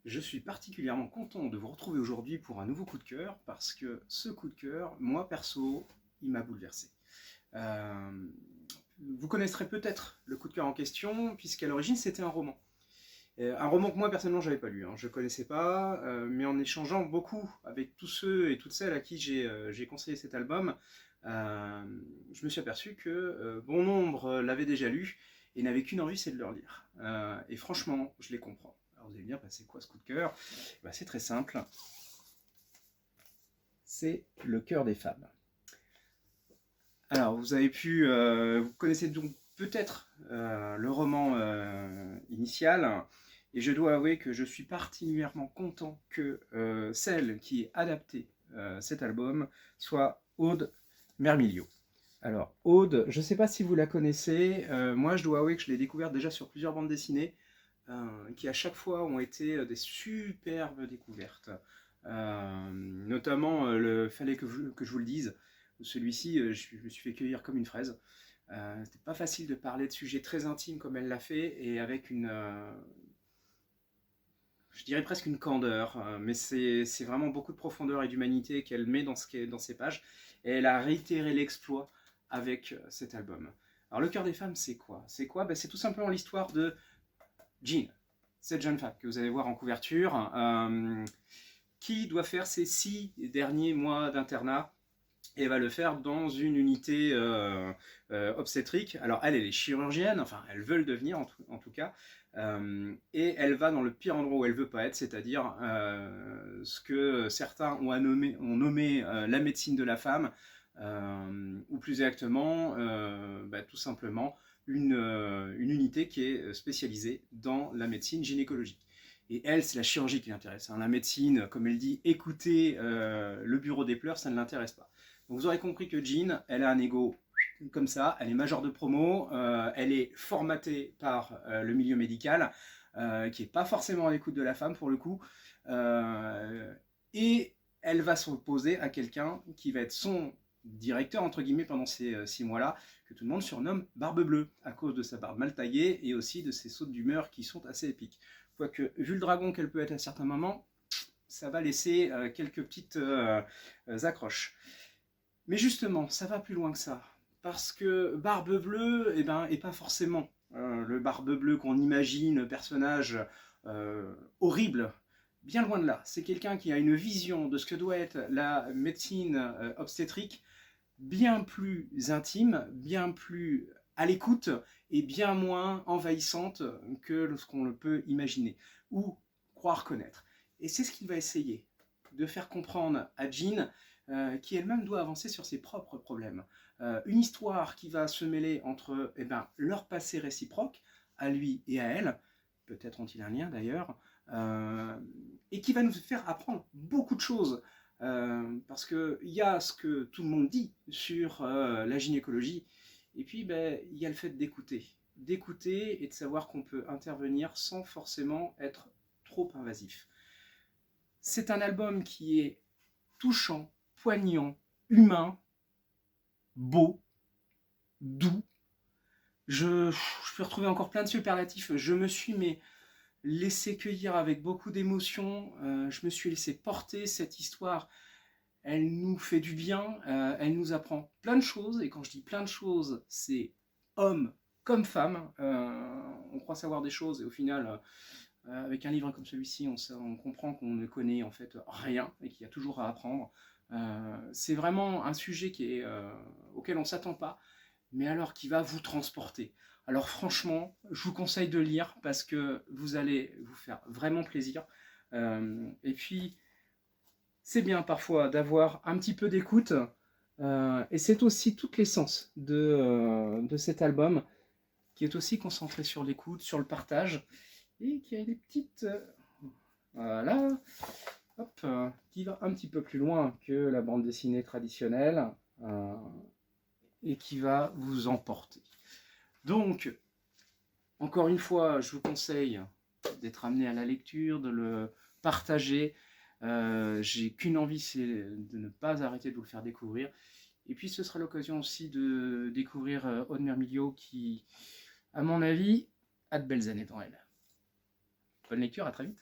Je suis particulièrement content de vous retrouver aujourd'hui pour un nouveau coup de cœur, parce que ce coup de cœur, moi perso, il m'a bouleversé. Euh, Vous connaisserez peut-être le coup de cœur en question, puisqu'à l'origine c'était un roman. Un roman que moi personnellement j'avais pas lu, hein. Je connaissais pas, mais en échangeant beaucoup avec tous ceux et toutes celles à qui j'ai conseillé cet album, euh, je me suis aperçu que bon nombre l'avaient déjà lu et n'avaient qu'une envie, c'est de le relire. Et franchement, je les comprends. Alors vous allez me dire, bah, c'est quoi ce coup de cœur? Bah, c'est très simple, c'est Le cœur des femmes. Alors vous connaissez donc peut-être le roman initial, et je dois avouer que je suis particulièrement content que celle qui ait adapté cet album soit Aude Mermilio. Alors, Aude, je ne sais pas si vous la connaissez, moi je dois avouer que je l'ai découverte déjà sur plusieurs bandes dessinées, qui à chaque fois ont été des superbes découvertes. Notamment, fallait que je vous le dise, celui-ci, je me suis fait cueillir comme une fraise. C'était pas facile de parler de sujets très intimes comme elle l'a fait, et avec je dirais presque une candeur, mais c'est vraiment beaucoup de profondeur et d'humanité qu'elle met dans ses pages, et elle a réitéré l'exploit avec cet album. Alors, Le cœur des femmes, c'est quoi? C'est quoi? Ben, c'est tout simplement l'histoire de Jean, cette jeune femme que vous allez voir en couverture, qui doit faire ses 6 derniers mois d'internat, et va le faire dans une unité obstétrique. Alors elle est chirurgienne, enfin elle veut le devenir en tout cas, et elle va dans le pire endroit où elle veut pas être, c'est-à-dire ce que certains ont nommé la médecine de la femme, ou plus exactement, tout simplement une unité qui est spécialisée dans la médecine gynécologique. Et elle, c'est la chirurgie qui l'intéresse, hein. La médecine, comme elle dit, écouter le bureau des pleurs, ça ne l'intéresse pas. Donc vous aurez compris que Jean, elle a un ego comme ça, elle est majeure de promo, elle est formatée par le milieu médical, qui n'est pas forcément à l'écoute de la femme pour le coup, et elle va s'opposer à quelqu'un qui va être son directeur entre guillemets pendant ces 6 mois-là, que tout le monde surnomme Barbe Bleue, à cause de sa barbe mal taillée et aussi de ses sautes d'humeur qui sont assez épiques. Quoique, vu le dragon qu'elle peut être à certains moments, ça va laisser quelques petites accroches. Mais justement, ça va plus loin que ça. Parce que Barbe Bleue, eh ben, est pas forcément le Barbe Bleue qu'on imagine, personnage horrible. Bien loin de là. C'est quelqu'un qui a une vision de ce que doit être la médecine obstétrique bien plus intime, bien plus à l'écoute et bien moins envahissante que ce qu'on peut imaginer ou croire connaître. Et c'est ce qu'il va essayer de faire comprendre à Jean, qui elle-même doit avancer sur ses propres problèmes. Une histoire qui va se mêler entre leur passé réciproque, à lui et à elle, peut-être ont-ils un lien d'ailleurs, et qui va nous faire apprendre beaucoup de choses. Parce qu'il y a ce que tout le monde dit sur la gynécologie, et puis il y a le fait d'écouter et de savoir qu'on peut intervenir sans forcément être trop invasif. C'est un album qui est touchant, poignant, humain, beau, doux. Je peux retrouver encore plein de superlatifs. Je me suis laissé cueillir avec beaucoup d'émotion. Je me suis laissé porter. Cette histoire, elle nous fait du bien. Elle nous apprend plein de choses. Et quand je dis plein de choses, c'est homme comme femme. On croit savoir des choses et au final, avec un livre comme celui-ci, on comprend qu'on ne connaît en fait rien et qu'il y a toujours à apprendre. C'est vraiment un sujet auquel on ne s'attend pas, mais alors qui va vous transporter. Alors franchement, je vous conseille de lire parce que vous allez vous faire vraiment plaisir. Et puis, c'est bien parfois d'avoir un petit peu d'écoute. Et c'est aussi toute l'essence de cet album, qui est aussi concentré sur l'écoute, sur le partage, et qui a des petites... voilà, hop, qui va un petit peu plus loin que la bande dessinée traditionnelle, et qui va vous emporter. Donc, encore une fois, je vous conseille d'être amené à la lecture, de le partager. J'ai qu'une envie, c'est de ne pas arrêter de vous le faire découvrir. Et puis ce sera l'occasion aussi de découvrir Aude Mermilio qui, à mon avis, a de belles années devant elle. Bonne lecture, à très vite.